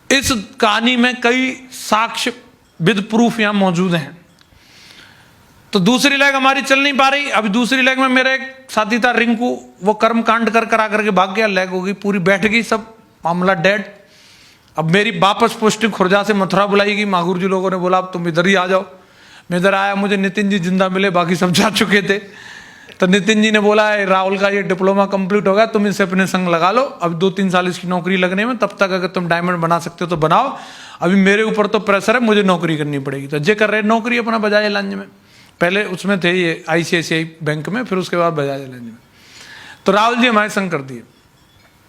इस कहानी में कई साक्ष्य विद प्रूफ यहां मौजूद हैं। तो दूसरी लेग हमारी चल नहीं पा रही। अभी दूसरी लेग में मेरा एक साथी था रिंकू, वो कर्म कांड कर करके भाग गया, लेग हो गई पूरी, बैठ गई, सब मामला डेड। अब मेरी वापस पोस्टिंग खुर्जा से मथुरा बुलाई गई। मागुर जी लोगों ने बोला अब तुम इधर ही आ जाओ। मैं इधर आया, मुझे नितिन जी जिंदा मिले, बाकी सब जा चुके थे। तो नितिन जी ने बोला राहुल का ये डिप्लोमा कंप्लीट हो गया, तुम इसे अपने संग लगा लो, अब 2-3 साल इसकी नौकरी लगने में, तब तक अगर तुम डायमंड बना सकते हो तो बनाओ, अभी मेरे ऊपर तो प्रेशर है, मुझे नौकरी करनी पड़ेगी। तो जे कर रहे नौकरी अपना बजाज एलांज में, पहले उसमें थे ये ICICI बैंक में, फिर उसके बाद बजाज एलांज में। तो राहुल जी हमारे संग कर दिए।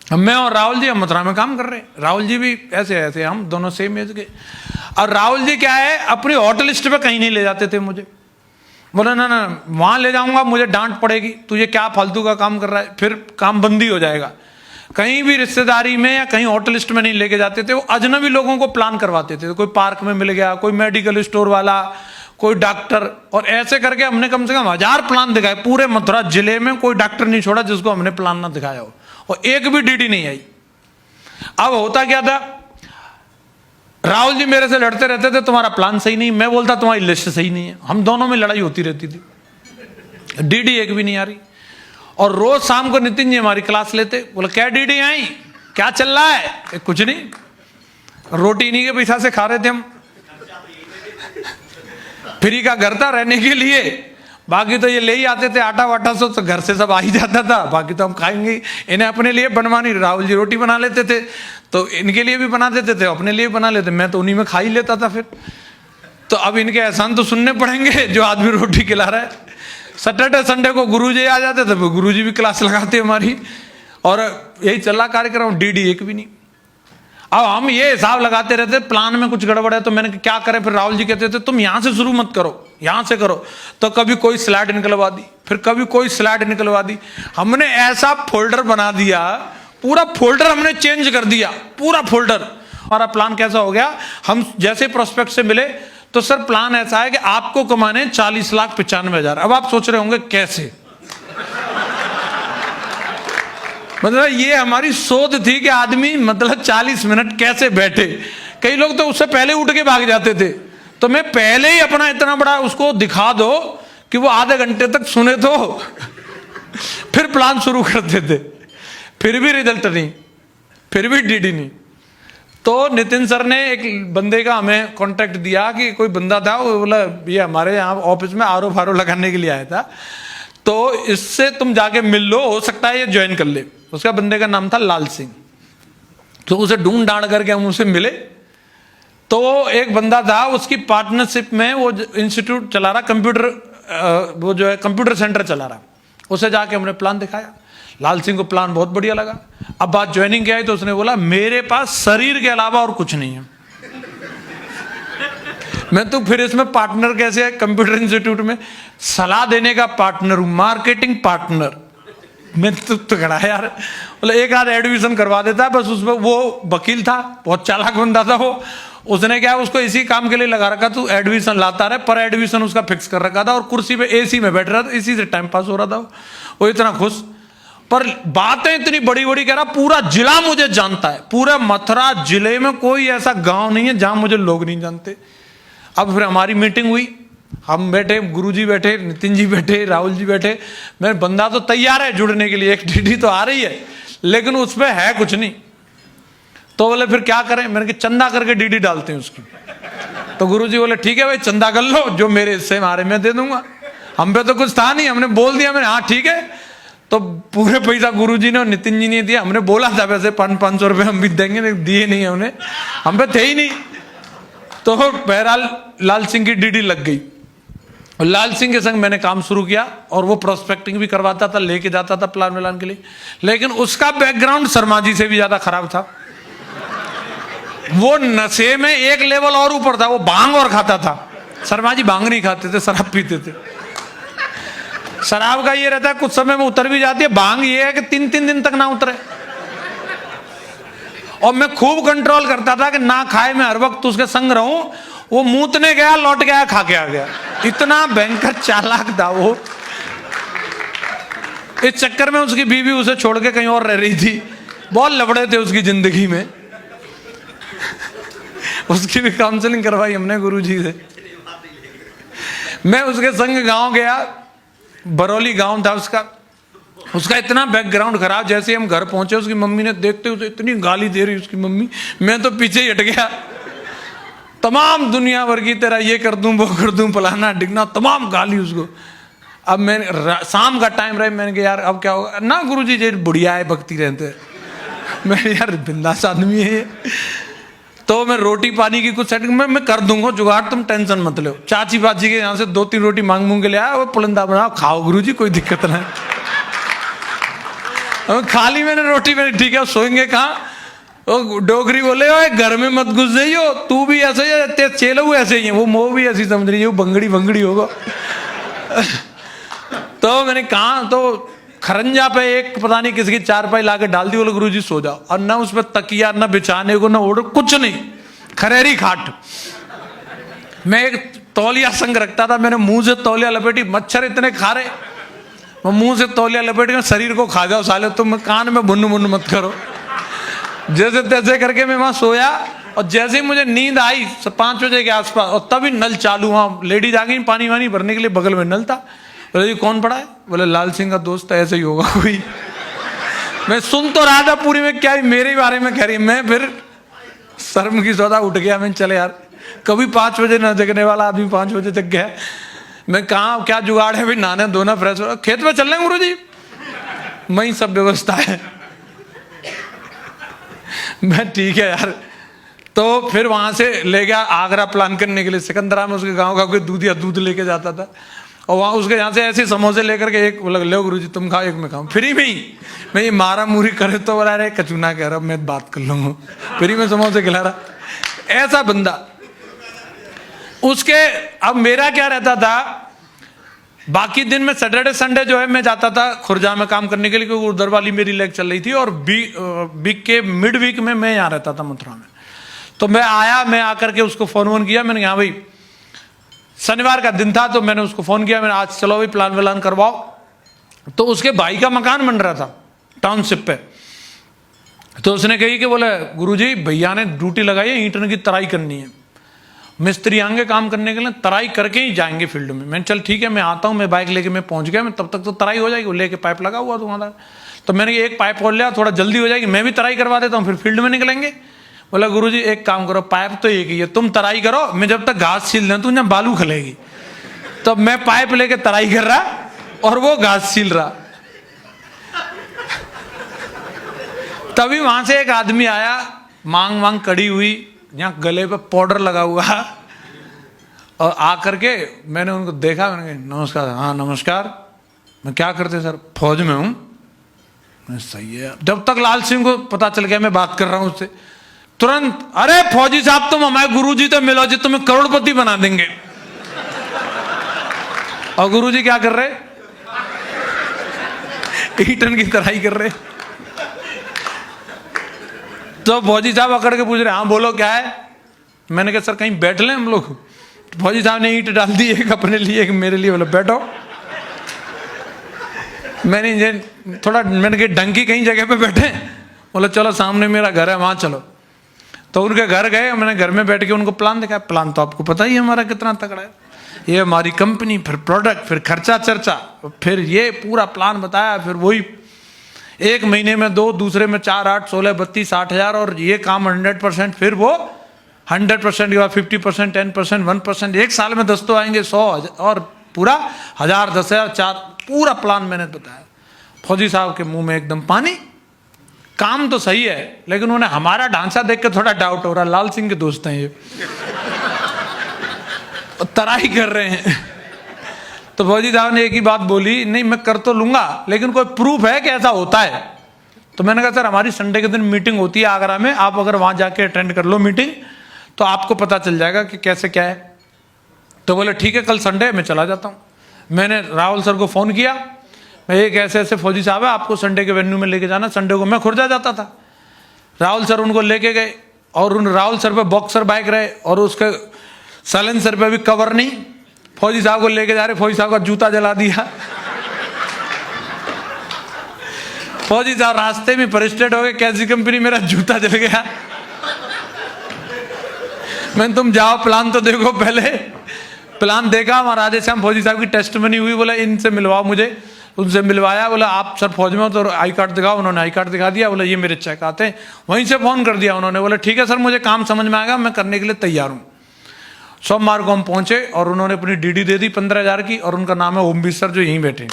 अब मैं और राहुल जी हम मथुरा में काम कर रहे हैं। राहुल जी भी ऐसे ऐसे, हम दोनों सेम एज के। और राहुल जी क्या है, अपनी हॉट लिस्ट पे कहीं नहीं ले जाते थे मुझे। बोला ना ना वहां ले जाऊंगा मुझे डांट पड़ेगी, तू ये क्या फालतू का काम कर रहा है, फिर काम बंदी हो जाएगा। कहीं भी रिश्तेदारी में या कहीं होटल लिस्ट में नहीं लेके जाते थे। वो अजनबी लोगों को प्लान करवाते थे, कोई पार्क में मिल गया, कोई मेडिकल स्टोर वाला, कोई डॉक्टर, और ऐसे करके हमने कम से कम 1000 प्लान दिखाए। पूरे मथुरा जिले में कोई डॉक्टर नहीं छोड़ा जिसको हमने प्लान ना दिखाया हो, और एक भी डीडी नहीं आई। अब होता क्या था, राहुल जी मेरे से लड़ते रहते थे, तुम्हारा प्लान सही नहीं, मैं बोलता तुम्हारी लिस्ट सही नहीं है, हम दोनों में लड़ाई होती रहती थी, डीडी एक भी नहीं आ रही। और रोज शाम को नितिन जी हमारी क्लास लेते, बोले क्या डीडी आई, क्या चल रहा है? कुछ नहीं, रोटी नहीं के पैसा से खा रहे थे हम, फ्री का घर था रहने के लिए, बाकी तो ये ले ही आते थे आटा वाटा सो, तो घर से सब आ ही जाता था, बाकी तो हम खाएंगे। इन्हें अपने लिए बनवानी, राहुल जी रोटी बना लेते थे तो इनके लिए भी बना देते थे, अपने लिए बना लेते, मैं तो उन्हीं में खा ही लेता था फिर। तो अब इनके एहसान तो सुनने पड़ेंगे, जो आदमी रोटी खिला रहा है। सैटरडे संडे को गुरुजी आ जाते थे, गुरुजी भी क्लास लगाते हमारी, और यही चला कार्यक्रम, डीडी एक भी नहीं। अब हम ये हिसाब लगाते रहते, प्लान में कुछ गड़बड़ है, तो मैंने क्या करें, फिर राहुल जी कहते थे तुम यहां से शुरू मत करो, यहां से करो। तो कभी कोई स्लाइड निकलवा दी, फिर कभी कोई स्लाइड निकलवा दी। हमने ऐसा फोल्डर बना दिया, पूरा फोल्डर हमने चेंज कर दिया, पूरा फोल्डर। हमारा प्लान कैसा हो गया, हम जैसे प्रोस्पेक्ट से मिले तो सर प्लान ऐसा है कि आपको कमाने 40,95,000। अब आप सोच रहे होंगे कैसे, मतलब ये हमारी शोध थी कि आदमी मतलब 40 मिनट कैसे बैठे। कई लोग तो उससे पहले उठ के भाग जाते थे, तो मैं पहले ही अपना इतना बड़ा उसको दिखा दो कि वो आधे घंटे तक सुने तो फिर प्लान शुरू करते थे। फिर भी रिजल्ट नहीं, फिर भी डीडी नहीं। तो नितिन सर ने एक बंदे का हमें कांटेक्ट दिया कि कोई बंदा था, वो बोला ये हमारे यहाँ ऑफिस में आर ओ लगाने के लिए आया था, तो इससे तुम जाके मिल लो, हो सकता है ये ज्वाइन कर ले। उसका बंदे का नाम था लाल सिंह। तो उसे ढूंढ डांड करके हम उसे मिले। तो एक बंदा था, उसकी पार्टनरशिप में वो इंस्टीट्यूट चला रहा, कंप्यूटर, वो जो है कंप्यूटर सेंटर चला रहा, उसे जाके हमने प्लान दिखाया। लाल सिंह को प्लान बहुत बढ़िया लगा। अब बात ज्वाइनिंग की आई तो उसने बोला मेरे पास शरीर के अलावा और कुछ नहीं है, मैं तो फिर इसमें पार्टनर कैसे है, कंप्यूटर इंस्टीट्यूट में सलाह देने का पार्टनर हूं, मार्केटिंग पार्टनर। मैं तो खड़ा है यार, बोले एक आध एडमिशन करवा देता बस। उसमें वो वकील था, बहुत चालाक बंदा था वो, उसने क्या उसको इसी काम के लिए लगा रखा, तू एडमिशन लाता रहे, पर एडमिशन उसका फिक्स कर रखा था, और कुर्सी पे AC में बैठ रहा था, इसी से टाइम पास हो रहा था वो इतना खुश। पर बातें इतनी बड़ी बड़ी कह रहा, पूरा जिला मुझे जानता है, पूरे मथुरा जिले में कोई ऐसा गांव नहीं है जहां मुझे लोग नहीं जानते। अब फिर हमारी मीटिंग हुई, हम बैठे, गुरुजी बैठे, नितिन जी बैठे, राहुल जी बैठे। मेरे बंदा तो तैयार है जुड़ने के लिए, एक डीडी तो आ रही है, लेकिन उसमें है कुछ नहीं। तो बोले फिर क्या करें, मैंने कहा चंदा करके डीडी डालते हैं उसकी। तो गुरुजी बोले ठीक है भाई चंदा कर लो, जो मेरे हिस्से में आ रहे मैं दे दूंगा। हम पे तो कुछ था नहीं, हमने बोल दिया, मैंने हाँ ठीक है। तो पूरे पैसा गुरुजी ने और नितिन जी ने दिया। हमने बोला था वैसे 500 रुपये हम भी देंगे, दिए नहीं हमने, हम पे थे ही नहीं। तो बहरहाल लाल सिंह की डीडी लग गई, और लाल सिंह के संग मैंने काम शुरू किया, और वो प्रोस्पेक्टिंग भी करवाता था, लेके जाता था प्लान मिलान के लिए। लेकिन उसका बैकग्राउंड शर्मा जी से भी ज्यादा खराब था। वो नशे में एक लेवल और ऊपर था, वो भांग और खाता था। शर्मा जी भांग नहीं खाते थे, शराब पीते थे। शराब का ये रहता है कुछ समय में उतर भी जाती है, भांग ये है कि 3-3 दिन तक ना उतरे। और मैं खूब कंट्रोल करता था कि ना खाए, मैं हर वक्त उसके संग रहूं। वो मूतने गया, लौट गया, खा के आ गया। इतना भयंकर चालाक था वो। इस चक्कर में उसकी बीवी उसे छोड़ के कहीं और रह रही थी। बहुत लफड़े थे उसकी जिंदगी में। उसकी भी काउंसलिंग करवाई हमने गुरुजी से। मैं उसके संग गांव गया, बरौली गांव था उसका इतना बैकग्राउंड खराब, जैसे हम घर पहुंचे उसकी मम्मी ने देखते उसे इतनी गाली दे रही उसकी मम्मी, मैं तो पीछे ही हट गया। तमाम दुनिया भर की तेरा ये कर दूं वो कर दूं फलाना डिगना, तमाम गाली उसको। अब मैंने शाम का टाइम रहे, मैंने कहा यार अब क्या होगा ना गुरुजी, जे बुढ़िया है भक्ति रहते, मैं यार बिंदास आदमी है। तो मैं रोटी पानी की कुछ सेटिंग मैं कर दूंगा जुगाड़, तुम टेंशन मत लो। चाची बाजी के यहाँ से 2-3 रोटी मांग के ले आया, वो पुलंदा बनाओ खाओ गुरुजी, कोई दिक्कत नहीं। खाली मैंने रोटी, मैंने ठीक है सोएंगे कहाँ। वो डोगरी बोले ओए घर में मत घुस जाइयो, तू भी ऐसे ही ते चेलो ऐसे ही है, वो मोह भी ऐसी समझ रही है, वो बंगड़ी बंगड़ी होगा। तो मैंने कहा, तो खरंजा पे एक पता नहीं किसकी चारपाई लाके डाल दी, बोले गुरुजी सो जाओ। और ना उस पर तकिया, ना बिछाने को, ना ओढ़, कुछ नहीं, खरेरी खाट। मैं एक तौलिया संग रखता था, मैंने मुंह से तौलिया लपेटी, मच्छर इतने खा रहे, मैं मुंह से तौलिया लपेट के शरीर को खा जाओ साले, तुम कान में भुन्न भुन्न मत करो। जैसे तैसे करके मैं वहां सोया, और जैसे ही मुझे नींद आई 5 बजे के आसपास, और तभी नल चालू, वहां लेडीज आ गई पानी वानी भरने के लिए, बगल में नल था। बोले जी कौन पड़ा है? बोले लाल सिंह का दोस्त है, ऐसे ही होगा कोई। मैं सुन तो रहा था पूरी में, क्या मेरे बारे में कह रही। मैं फिर शर्म की सौदा उठ गया, मैं चले यार, कभी 5 बजे न जगने वाला आदमी 5 बजे तक गया। मैं कहा क्या जुगाड़ है भाई, नहाना धोना फ्रेश हो, खेत में चल रहे हैं गुरुजी, वही सब व्यवस्था है। मैं ठीक है यार। तो फिर वहां से ले गया आगरा प्लान करने के लिए, सिकंदरा में उसके गांव का कोई दूध या दूध लेके जाता था, और वहां उसके यहाँ से ऐसे समोसे लेकर के एक बोला लो गुरुजी तुम खाओ, एक मैं खाऊं, फ्री में ही। मैं ये मारा मुरी करे तो बोला रहे कचूना कह रहा, मैं बात कर लूंगा, फ्री में समोसे खिला रहा, ऐसा बंदा। उसके अब मेरा क्या रहता था, बाकी दिन में सैटरडे संडे जो है मैं जाता था खुर्जा में काम करने के लिए, क्योंकि उधर वाली मेरी लेग चल रही थी, और वीक के मिड वीक में मैं यहाँ रहता था मथुरा में। तो मैं आया, मैं आकर के उसको फोन किया, मैंने कहा भाई शनिवार का दिन था, तो मैंने उसको फोन किया, मैंने आज चलो भाई प्लान व्लान करवाओ। तो उसके भाई का मकान बन रहा था टाउनशिप पे, तो उसने कही कि बोले गुरुजी भैया ने ड्यूटी लगाई है, ईंटन की तराई करनी है, मिस्त्री आएंगे काम करने के लिए, तराई करके ही जाएंगे फील्ड में। मैंने चल ठीक है मैं आता हूँ, मैं बाइक लेके मैं पहुंच गया, मैं तब तक तो तराई हो जाएगी, लेके पाइप लगा हुआ तुम्हारा। तो मैंने एक पाइप खोल लिया, थोड़ा जल्दी हो जाएगी, मैं भी तराई करवा देता हूँ, फिर फील्ड में निकलेंगे। बोला गुरुजी एक काम करो, पाइप तो एक ही है, तुम तराई करो, मैं जब तक घास छील दूं तुम बालू खलेगी। तो मैं पाइप लेके तराई कर रहा और वो घास छील रहा। तभी वहां से एक आदमी आया, मांग मांग कड़ी हुई, यहाँ गले पे पाउडर लगा हुआ, और आकर के मैंने उनको देखा, मैंने कहा नमस्कार। हाँ नमस्कार, मैं क्या करते सर? फौज में हूँ। सही है। जब तक लाल सिंह को पता चल गया मैं बात कर रहा हूँ उससे, तुरंत अरे फौजी साहब तुम हमारे गुरुजी तो मिलो जी, तुम्हें करोड़पति बना देंगे। और गुरुजी क्या कर रहे? ईंटन की तराई कर रहे। तो फौजी साहब अकड़ के पूछ रहे हाँ बोलो क्या है? मैंने कहा सर कहीं बैठ लें हम लोग। फौजी साहब ने ईंट डाल दी, एक अपने लिए एक मेरे लिए, बोले बैठो। मैंने थोड़ा मैंने कहा ढंग की कहीं जगह पे बैठे, बोले चलो सामने मेरा घर है वहां चलो। तो उनके घर गए, मैंने घर में बैठ के उनको प्लान दिखाया। प्लान तो आपको पता ही है हमारा कितना तगड़ा है, ये हमारी कंपनी, फिर प्रोडक्ट, फिर खर्चा चर्चा, फिर ये पूरा प्लान बताया। फिर वही 1 महीने में 2, दूसरे में 4, 8, 16, 32, 60,000, और ये काम 100%, फिर वो 100% के बाद 50%, 10%, 1%, 1 साल में 10 तो आएंगे, 100 और पूरा 1000, 10,000, 4, पूरा प्लान मैंने बताया। फौजी साहब के मुंह में एकदम पानी। काम तो सही है, लेकिन उन्होंने हमारा ढांचा देख के थोड़ा डाउट हो रहा, लाल सिंह के दोस्त हैं ये, तराई कर रहे हैं। तो फौजी साहब ने एक ही बात बोली, नहीं मैं कर तो लूंगा, लेकिन कोई प्रूफ है कि ऐसा होता है? तो मैंने कहा सर हमारी संडे के दिन मीटिंग होती है आगरा में, आप अगर वहां जाके अटेंड कर लो मीटिंग तो आपको पता चल जाएगा कि कैसे क्या है। तो बोले ठीक है कल संडे मैं चला जाता हूँ। मैंने राहुल सर को फ़ोन किया, मैं एक ऐसे ऐसे फौजी साहब है, आपको संडे के वेन्यू में लेके जाना। संडे को मैं खुर्जा जाता था, राहुल सर उनको लेके गए, और उन राहुल सर पे बॉक्सर बाइक रहे, और उसके साइलेंसर पे भी कवर नहीं। फौजी साहब को लेके जा रहे, फौजी साहब का जूता जला दिया। फौजी साहब रास्ते में फ्रस्ट्रेट हो गए, कैसी कंपनी मेरा जूता जल गया। मैंने तुम जाओ प्लान तो देखो पहले। प्लान देखा, वहाँ राधेश्याम फौजी साहब की टेस्टमनी हुई, बोला इनसे मिलवाओ मुझे। उनसे मिलवाया, बोला आप सर फौज में हो तो आई कार्ड दिखाओ। उन्होंने आई कार्ड दिखा दिया, बोला ये मेरे चेक आते हैं। वहीं से फ़ोन कर दिया उन्होंने, बोला ठीक है सर मुझे काम समझ में आएगा, मैं करने के लिए तैयार हूँ। सोमवार को हम पहुँचे और उन्होंने अपनी डीडी दे दी 15,000 की, और उनका नाम है ओमवीर सर, जो यहीं बैठे हैं।